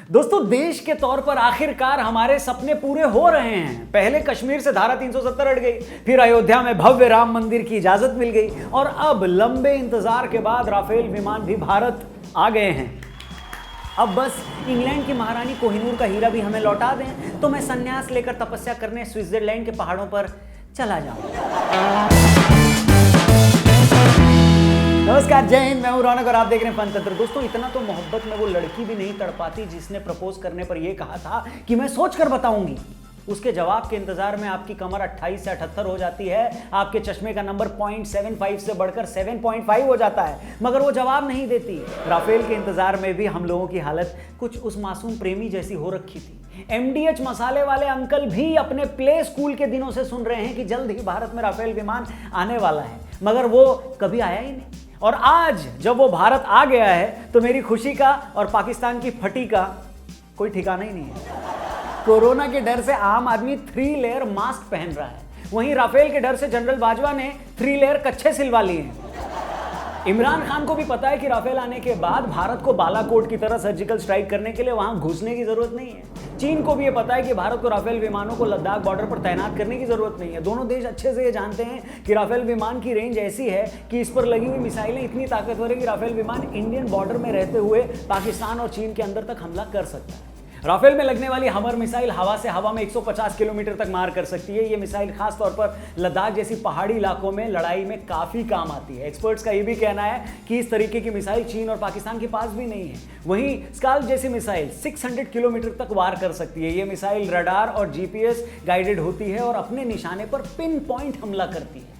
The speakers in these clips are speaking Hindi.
दोस्तों, देश के तौर पर आखिरकार हमारे सपने पूरे हो रहे हैं। पहले कश्मीर से धारा 370 हट गई, फिर अयोध्या में भव्य राम मंदिर की इजाजत मिल गई और अब लंबे इंतजार के बाद राफेल विमान भी भारत आ गए हैं। अब बस इंग्लैंड की महारानी कोहिनूर का हीरा भी हमें लौटा दें तो मैं संन्यास लेकर तपस्या करने स्विट्जरलैंड के पहाड़ों पर चला जाऊं। नमस्कार, जय हिंद, मैं हूं रौनक और आप देख रहे हैं पंतंत्र। दोस्तों, इतना तो मोहब्बत में वो लड़की भी नहीं तड़पाती जिसने प्रपोज करने पर यह कहा था कि मैं सोच कर बताऊंगी। उसके जवाब के इंतजार में आपकी कमर 28 से 78 हो जाती है, आपके चश्मे का नंबर 0.75 से बढ़कर 7.5 हो जाता है, मगर वो जवाब नहीं देती। राफेल के इंतजार में भी हम लोगों की हालत कुछ उस मासूम प्रेमी जैसी हो रखी थी। MDH मसाले वाले अंकल भी अपने प्ले स्कूल के दिनों से सुन रहे हैं कि जल्द ही भारत में राफेल विमान आने वाला है, मगर वो कभी आया ही नहीं। और आज जब वो भारत आ गया है तो मेरी खुशी का और पाकिस्तान की फटी का कोई ठिकाना ही नहीं है। कोरोना के डर से आम आदमी 3 लेयर मास्क पहन रहा है, वहीं राफेल के डर से जनरल बाजवा ने 3 लेयर कच्छे सिलवा लिए हैं। इमरान खान को भी पता है कि राफेल आने के बाद भारत को बालाकोट की तरह सर्जिकल स्ट्राइक करने के लिए वहां घुसने की जरूरत नहीं है। चीन को भी ये पता है कि भारत को राफेल विमानों को लद्दाख बॉर्डर पर तैनात करने की जरूरत नहीं है। दोनों देश अच्छे से ये जानते हैं कि राफेल विमान की रेंज ऐसी है कि इस पर लगी हुई मिसाइलें इतनी ताकतवर है कि राफेल विमान इंडियन बॉर्डर में रहते हुए पाकिस्तान और चीन के अंदर तक हमला कर सकता है। राफेल में लगने वाली हमर मिसाइल हवा से हवा में 150 किलोमीटर तक मार कर सकती है। ये मिसाइल खास तौर पर लद्दाख जैसी पहाड़ी इलाकों में लड़ाई में काफी काम आती है। एक्सपर्ट्स का ये भी कहना है कि इस तरीके की मिसाइल चीन और पाकिस्तान के पास भी नहीं है। वहीं स्काल्प जैसी मिसाइल 600 किलोमीटर तक वार कर सकती है। ये मिसाइल रडार और GPS गाइडेड होती है और अपने निशाने पर पिन पॉइंट हमला करती है।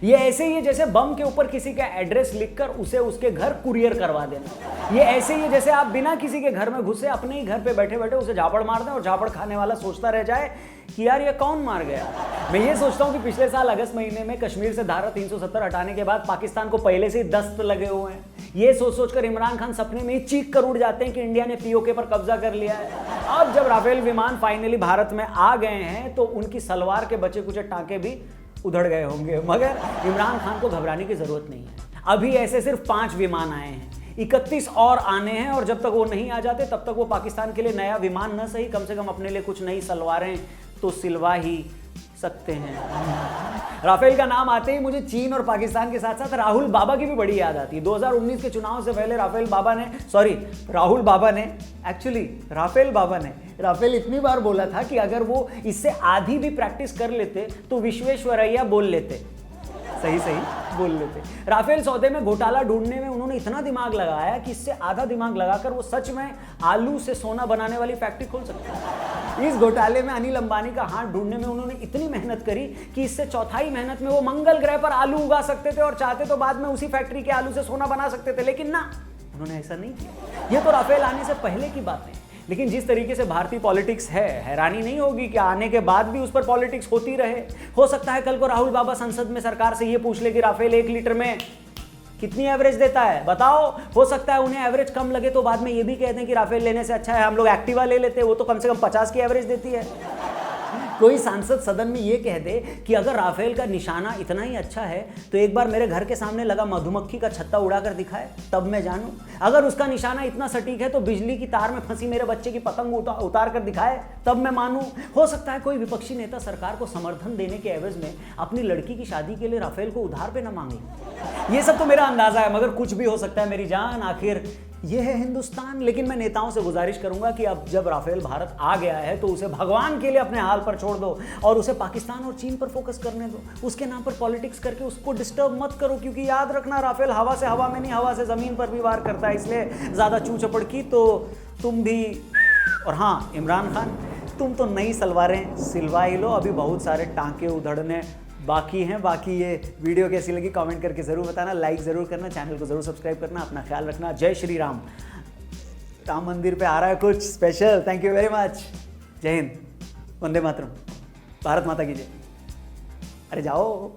ये ऐसे ही है जैसे बम के ऊपर किसी का एड्रेस लिखकर उसे उसके घर कुरियर करवा देना। ये ऐसे ही है जैसे आप बिना किसी के घर में घुसे अपने ही घर पे बैठे बैठे उसे झापड़ मार दें और झापड़ खाने वाला सोचता रह जाए कि यार ये कौन मार गया। मैं ये सोचता हूँ कि पिछले साल अगस्त महीने में कश्मीर से धारा 370 हटाने के बाद पाकिस्तान को पहले से ही दस्त लगे हुए हैं। ये सोच सोचकर इमरान खान सपने में ही चीख कर उड़ जाते हैं कि इंडिया ने POK पर कब्जा कर लिया है। अब जब राफेल विमान फाइनली भारत में आ गए हैं तो उनकी सलवार के बचे कुछ टांके भी उधड़ गए होंगे, मगर इमरान खान को घबराने की जरूरत नहीं है। अभी ऐसे सिर्फ 5 विमान आए हैं, 31 और आने हैं और जब तक वो नहीं आ जाते तब तक वो पाकिस्तान के लिए नया विमान न सही कम से कम अपने लिए कुछ नई सलवारें तो सिलवा ही सकते हैं। राफेल का नाम आते ही मुझे चीन और पाकिस्तान के साथ साथ राहुल बाबा की भी बड़ी याद आती है। 2019 के चुनाव से पहले राहुल बाबा ने राफेल इतनी बार बोला था कि अगर वो इससे आधी भी प्रैक्टिस कर लेते तो विश्वेश्वरैया बोल लेते, सही बोल लेते। राफेल सौदे में घोटाला ढूंढने में उन्होंने इतना दिमाग लगाया कि इससे आधा दिमाग लगाकर वो सच में आलू से सोना बनाने वाली फैक्ट्री खोल सकते हैं। इस घोटाले में अनिल अंबानी का हाथ ढूंढने में उन्होंने इतनी मेहनत करी कि इससे चौथाई मेहनत में वो मंगल ग्रह पर आलू उगा सकते थे और चाहते तो बाद में उसी फैक्ट्री के आलू से सोना बना सकते थे, लेकिन ना, उन्होंने ऐसा नहीं किया। ये तो राफेल आने से पहले की बात है, लेकिन जिस तरीके से भारतीय पॉलिटिक्स है, हैरानी नहीं होगी कि आने के बाद भी उस पर पॉलिटिक्स होती रहे। हो सकता है कल को राहुल बाबा संसद में सरकार से ये पूछ ले कि राफेल 1 लीटर में कितनी एवरेज देता है, बताओ। हो सकता है उन्हें एवरेज कम लगे तो बाद में ये भी कहते हैं कि राफेल लेने से अच्छा है हम लोग एक्टिवा ले लेते हैं, वो तो कम से कम 50 की एवरेज देती है। कोई सांसद सदन में ये कह दे कि अगर राफेल का निशाना इतना ही अच्छा है तो एक बार मेरे घर के सामने लगा मधुमक्खी का छत्ता उड़ाकर दिखाए, तब मैं जानूं। अगर उसका निशाना इतना सटीक है तो बिजली की तार में फंसी मेरे बच्चे की पतंग उतार कर दिखाए, तब मैं मानूं। हो सकता है कोई विपक्षी नेता सरकार को समर्थन देने के एवज में अपनी लड़की की शादी के लिए राफेल को उधार पे न मांगे। ये सब तो मेरा अंदाजा है, मगर कुछ भी हो सकता है मेरी जान, आखिर ये है हिंदुस्तान। लेकिन मैं नेताओं से गुजारिश करूंगा कि अब जब राफेल भारत आ गया है तो उसे भगवान के लिए अपने हाल पर छोड़ दो और उसे पाकिस्तान और चीन पर फोकस करने दो। उसके नाम पर पॉलिटिक्स करके उसको डिस्टर्ब मत करो, क्योंकि याद रखना राफेल हवा से हवा में नहीं, हवा से जमीन पर भी वार करता है। इसलिए ज्यादा चू चपड़ की तो तुम भी, और हाँ इमरान खान, तुम तो नई सलवारें सिलवा ही लो, अभी बहुत सारे टांके उधड़ने बाकी हैं। बाकी ये वीडियो कैसी लगी कमेंट करके ज़रूर बताना, लाइक ज़रूर करना, चैनल को ज़रूर सब्सक्राइब करना। अपना ख्याल रखना। जय श्री राम। राम मंदिर पे आ रहा है कुछ special. Thank you very much. जय हिंद, वंदे मातरम, भारत माता की जय। अरे जाओ।